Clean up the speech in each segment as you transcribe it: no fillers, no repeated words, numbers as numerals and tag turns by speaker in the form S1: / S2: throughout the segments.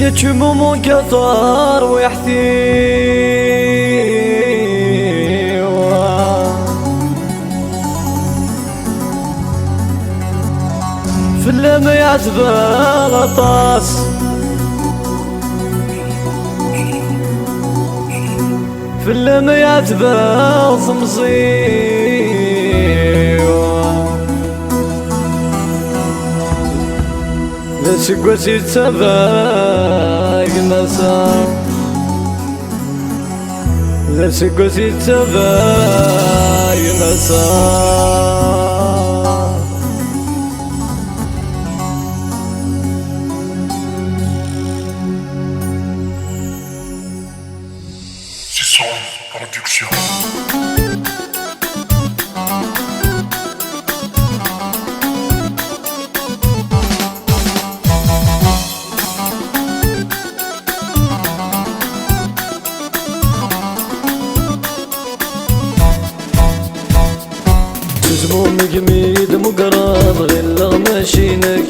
S1: يتشمو من كثار ويحثي في اللمة يعزب غطاس في اللمة يعزب صمصي سقوسي تباي مسار سقوسي تباي مسار
S2: Sisson Production.
S1: زموم جميد مقرض غير ماشينك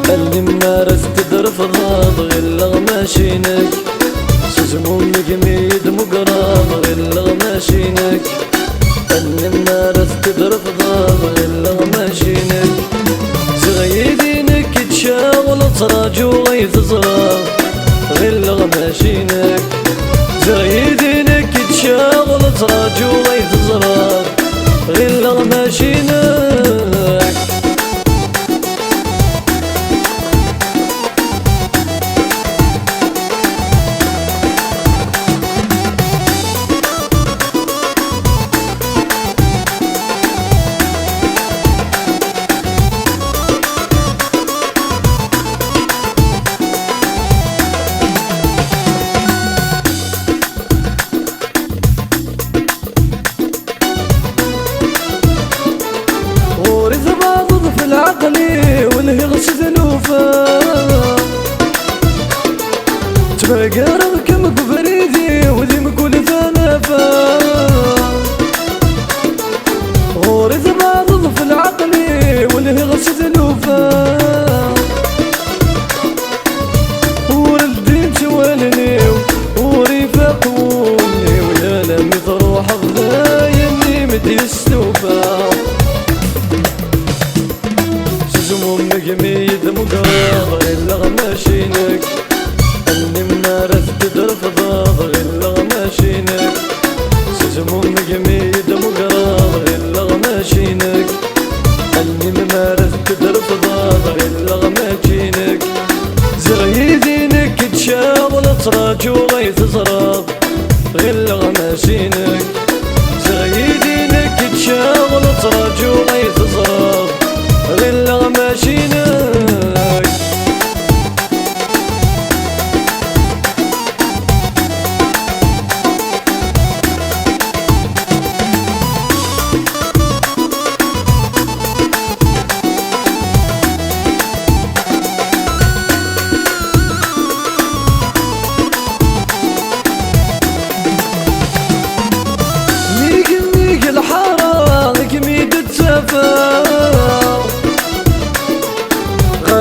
S1: اللي مارس تدر في الراض غير ماشينك زموم جميد مقرض غير ماشينك اللي مارس تدر في الراض غير ماشينك زغيدينك تشاغل صراج وغيث صراغ غير ماشينك زغيدينك تشاغل صراج وغيث صراغ غير ماشينك عقلي والهغس ذنوفه تبقى رغكم بفريدي وذي مقول ثنفه غوري ذباض في العقلي والهغس ذنوفه والدين توالني وريفاق ولي ويا لمي تروح الضايني مدي السوفه زموم جميد مقرض غير ماشينك اللي مارس تدر في ضاض غير ماشينك زموم جميد مقرض غير ماشينك اللي مارس تدر في ضاض غير ماشينك زغيدينك تشاغل صراج وغيث صراغ غير ماشينك زغيدينك تشاغل صراج وغيث صراغ غير ماشينك ميق الحارة قميد التفاح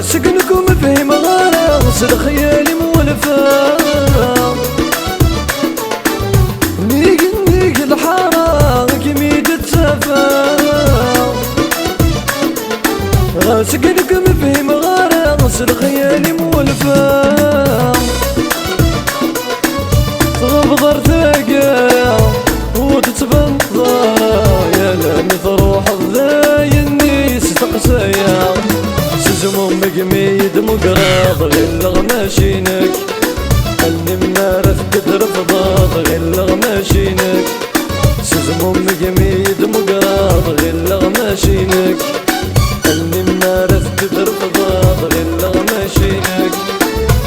S1: سكنكم فهم غارس الخيال مولفا نيق الحارة كميد التفا سكنكم فهم غارس الخيال مولفا تغبضر ثقا وتتبنضر يا لامي تروح الذايني ستقسيا زموم جميد مقرض غير ماشينك اللي مارس تدر في ضاض غير ماشينك زموم جميد مقرض غير ماشينك اللي مارس تدر في ضاض غير ماشينك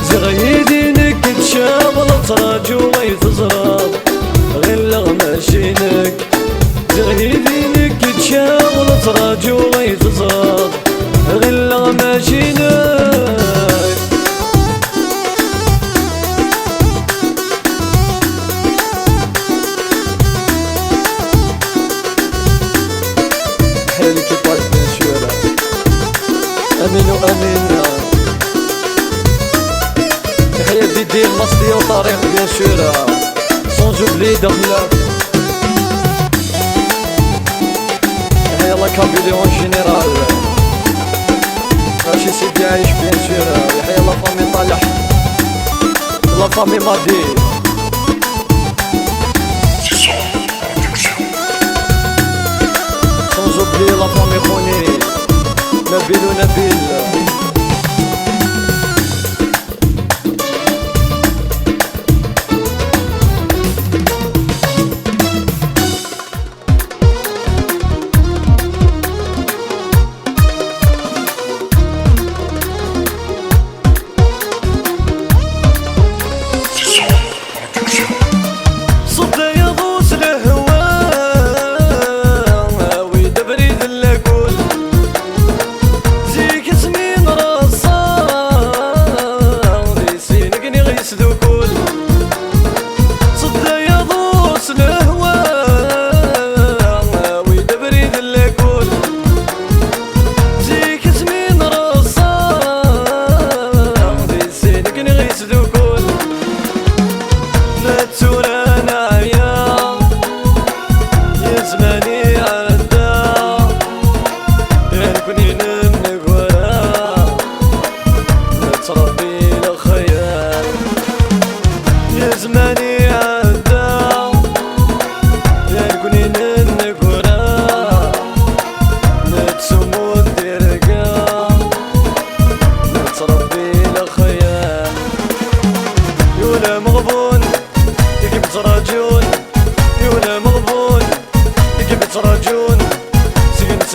S1: زغيدينك تشاغل صراج وغيث صراغ غير ماشينك زغيدينك تشاغل صراج وغيث صراغ غير ماشينك حالك طالب من الشوارع امين وامين صوفيا وطريق بيان سور سون جوبلي دخلة يلا كابيلي اون جينيرال ماشي سيدي عايش بيان سور يحيى لا فامي طالح لا فامي مادي سون جوبلي لا فامي خوني نبيل ونبيل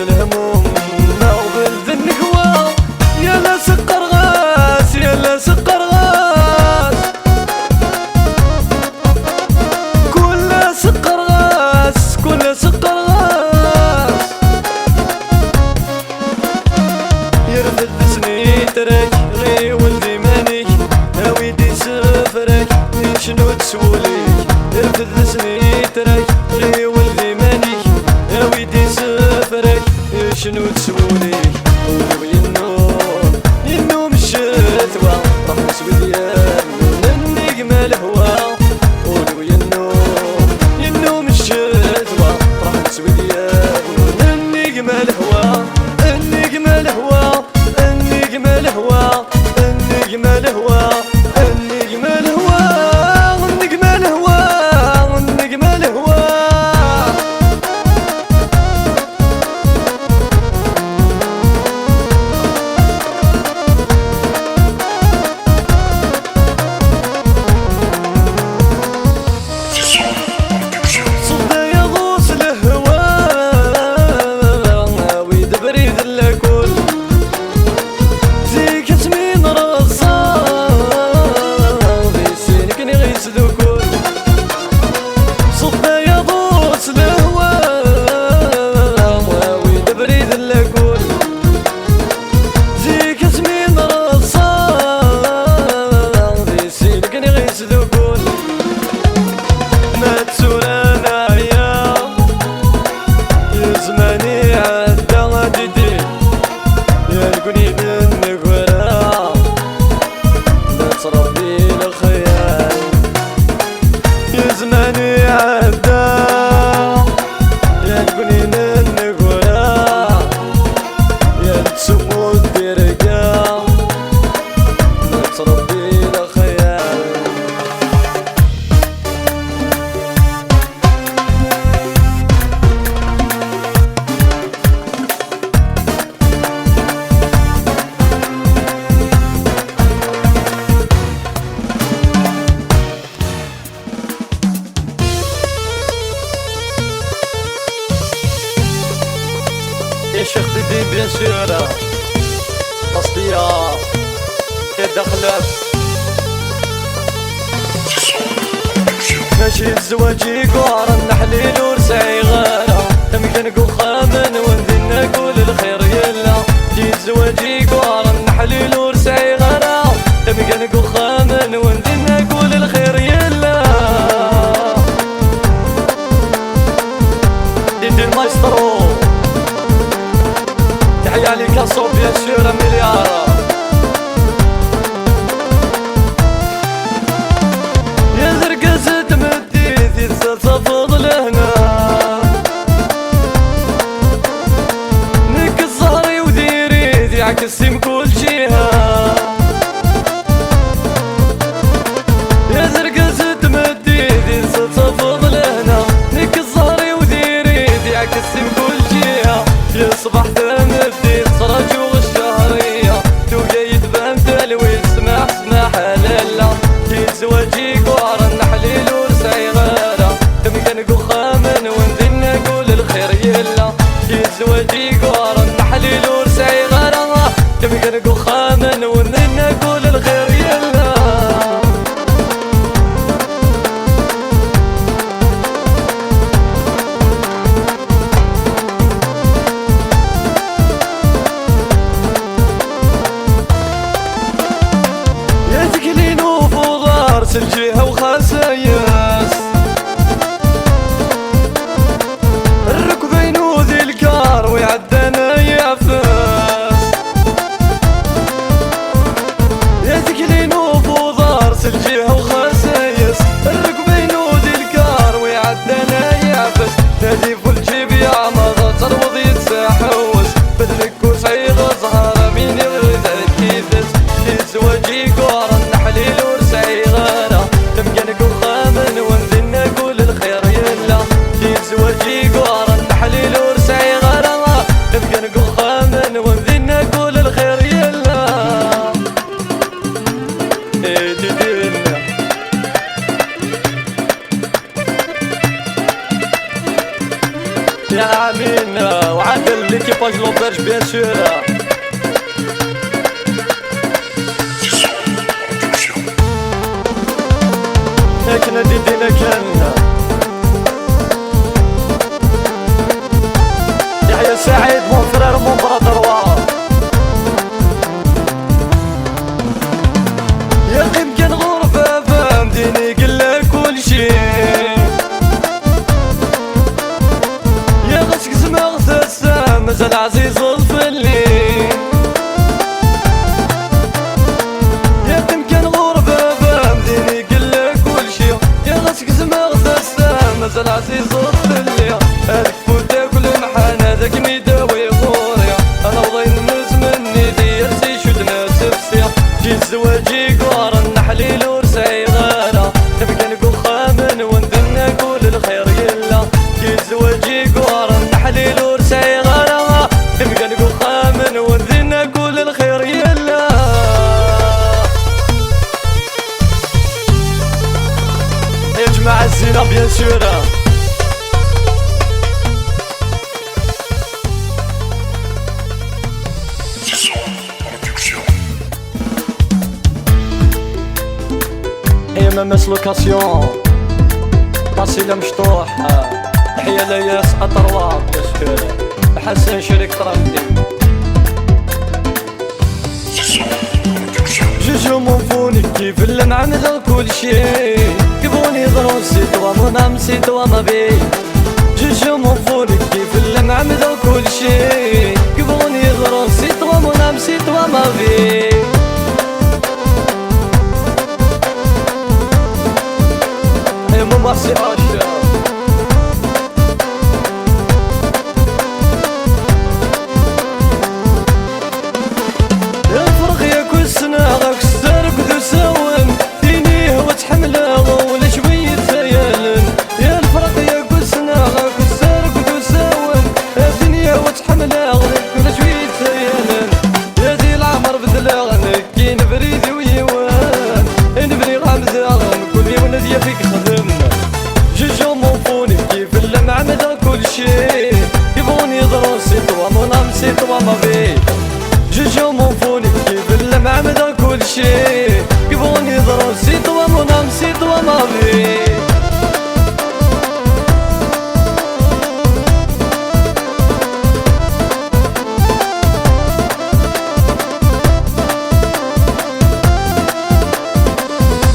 S1: الهموم نوبل ذنقوا يا لا سقر غاس يا لا سقر غاس كل سقر غاس كل سقر غاس يرفد سنين ترك غي ولدي مانيك هاويدي سفرك شنو تسولي يرفد سنين ترك غي ولدي مانيك هاويدي سفرك شنو تسولي قولوا ينو مشيتوا راح نسوي ديال النجمة الهوا قولوا ينو مشيتوا راح نسوي ديال النجمة الهوا النجمة الهوا النجمة الهوا النجمة الهوا النجمة الهوا النجمة الهوا النجمة الهوا يا شيخ ديدي بيان سور قصدية يا دخلة ماشي الزواجي قوار النحليل ورسعي غارة تمكن قو خامن وندنا نقول الخير يلا جي الزواجي قوار النحليل ورسعي غارة تمكن قو خامن وندنا نقول الخير يلا ديدي المايسترو تحيا لي كاسو بيان سور مليار équipage l'auberge bien sûr.
S2: C'est son production.
S1: لكن دينا كان يحيى سعيد مون فرير مون برادر واه يا اخي مكان غربة فهمتيني قلك كل شي يا غسك سمعت السام مازال عزيز الفلي يا اخي مكان غربة فهمتيني قلك كل شي يا غسك سمعت السام مازال عزيز الفلي هذاك فوتك والمحان هذاك ميداوي غوريا انا وضين الناس مني دير سي شد ناس بسيح جي الزواجي قارن نحليل ورسعي غانا نبقى نقول خامن وندنا نقول الخير يلا جي الزواجي قارن نحليل ورسعي غانا نبقى نقول خامن وندنا نقول الخير يلا يا جماعة الزينة بيان سور
S2: C'est son production.
S1: هي ممس لوكاسيون قصيدة مشطوح تحية لياس أطروار بيسكور حسن شريك ترندي
S2: C'est son production.
S1: جوجو مونفوني كيف اللي نعمل كل شي كيفوني ضرون سيتوا منام سيتوا ما بي جوجو مونفوني كيف اللي نعمل كل شي كيفوني ضرون سيتوا منام سيتوا ما بي هي ممارسي عاشا يا الفرق يا كل سنة غاك السرق ذو ساون ديني هو تحمله ولا شوية خيال يا الفرق يا كل سنة غاك السرق ذو ساون ديني هو تحمله ولا شوية خيال يا دي العمر بذلاغن كي نبريد ويوان نبري غامزة كل يوم نزيا فيك خدم جوجو مونفوني كيف اللي معمدة كل شي كيفوني يضرون سيتوا منام سيتوا ما بي جوجو مونفوني كيف اللي معمدة كل شي كيفوني يضرون سيتوا منام سيتوا ما بي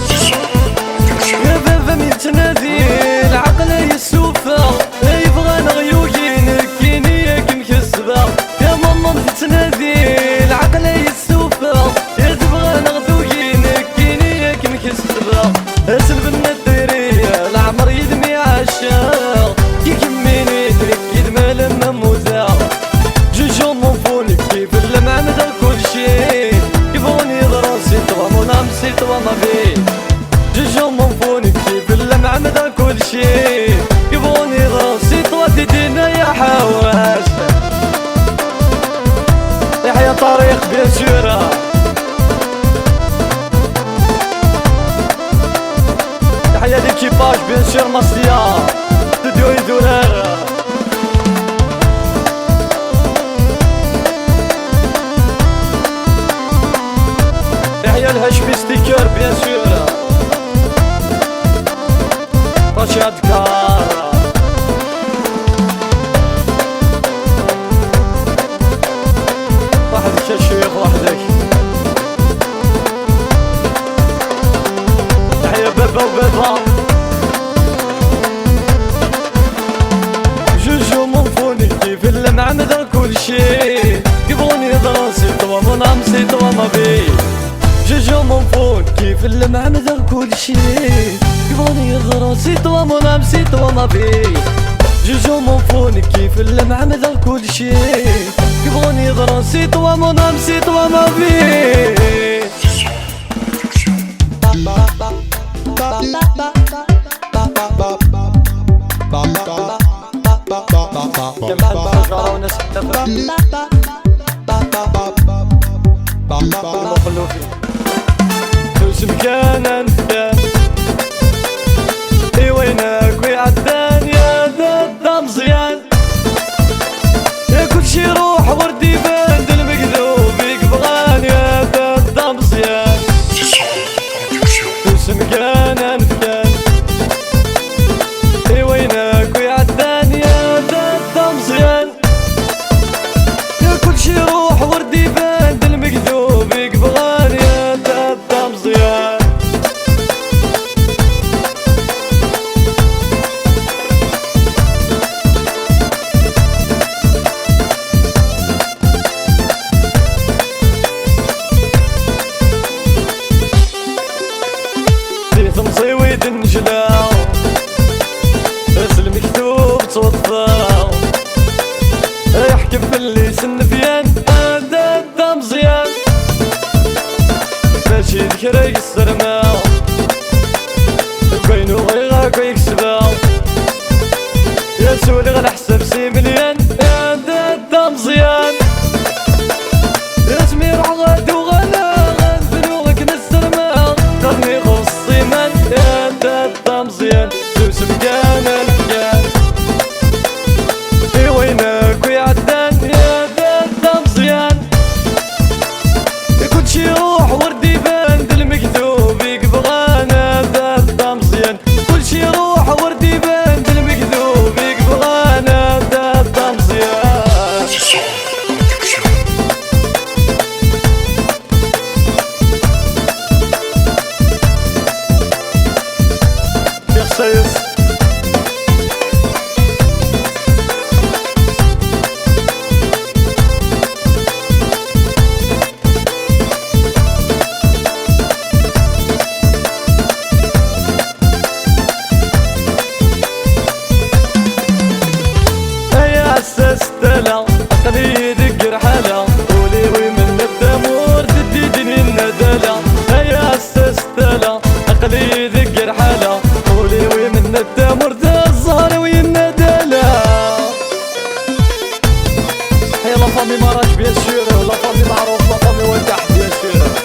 S2: C'est son production.
S1: يا بابا مين تنادي العقل يسوفا يبغى نغيوكين كيني ياك مكسبة يا ماما مين تنادي العقل يسوفا يا تبغى نغيوكين كيني ياك مكسبة اسلب النديرية العمر يدمي عشاق كي كميني ترك يدمى لما موتا جوجو مونفوني كيف اللي معمدة كل شي كيفوني ضرون سيتوا منام سيتوا ما بي جوجو مونفوني كيف اللي معمدة كل شي كيفوني ضرون سيتوا تدينا يا حواس يحيى طريق بيان سور يحيى ليكيباج بيان سور مصريا ستوديو يدورار يحيى الهشمي ستيكر بيان سور رشاد كار وحدك يا شيخ وحدك يحيى بابا وبابا جوجو مونفوني كيف اللي معمدة كل شي كيفوني ضرون سيتوا منام سيتوا ما بي جوجو مونفوني كيف اللي معمدة كل شي كيفوني ضرون سيتوا منام سيتوا ما بي جوجو مونفوني كيف اللي معمدة كل شي كيفوني ضرون سيتوا منام سيتوا ما بي جمال شجرة وناس تفرق مخلوفي دوز مكان انت اي وينك ويعدان يا ذا مزيان يا كل شي روح تمصي ويد النجلة راس المكتوب توضاو يحكي في اللي سنفيان هذا مزيان ماشي ذكرى يسرما كاينو غيغاك ويكسباو يا سولي غنحسب 6 مليون هذا مزيان اسمي روح غادي وغلا غنفلوغك نسرما قرني خص الصيمان هذا مزيان سوس مكان الفكان وينك ويا عدان يا هذا مزيان كلشي يروح وردي يبان المكتوب يقبغان هذا مزيان كلشي يروح وردي يبان المكتوب يقبغان هذا مزيان يا خسيس استلا عقلي يدق رحالة ولي ومن الدمور تديدني الندلة هيا استلا عقلي يدق رحالة ولي ومن الدمور الزهر والندلة هيا لا فامي مراج بيان سور لا فامي معروف لا فامي وداح بيان سور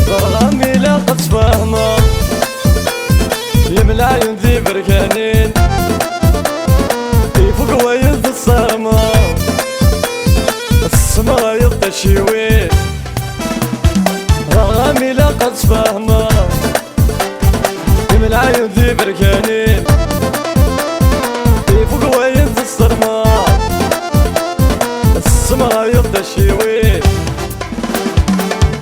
S1: ضرغامي لا قد تفهمه يملع ينذي بركانين يفوق وينذ الصرمة السما يبقى الشوين رغمي لا قد تفهمه يملع ينذي بركانين يفوق وينذ الصرمة السما يبقى الشوين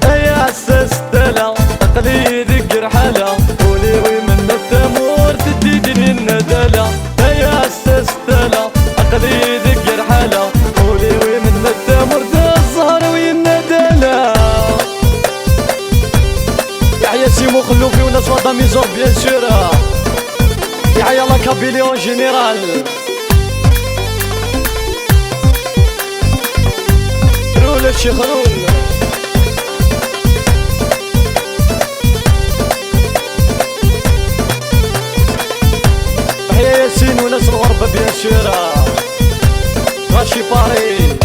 S1: يا عساس الدلع عقلي يدق رحالة ولي ومن الثمور تديدني الندلة يا عساس الدلع عقلي يدق رحالة ولي ومن الثمور الزهر والندلة يحيى سيمو خلوفي وناس وضع ميزور بيان سور يحيى لا كابيليون جينيرال رول الشيخ رول ياسين وناس الغربة بيان سور غاشي باري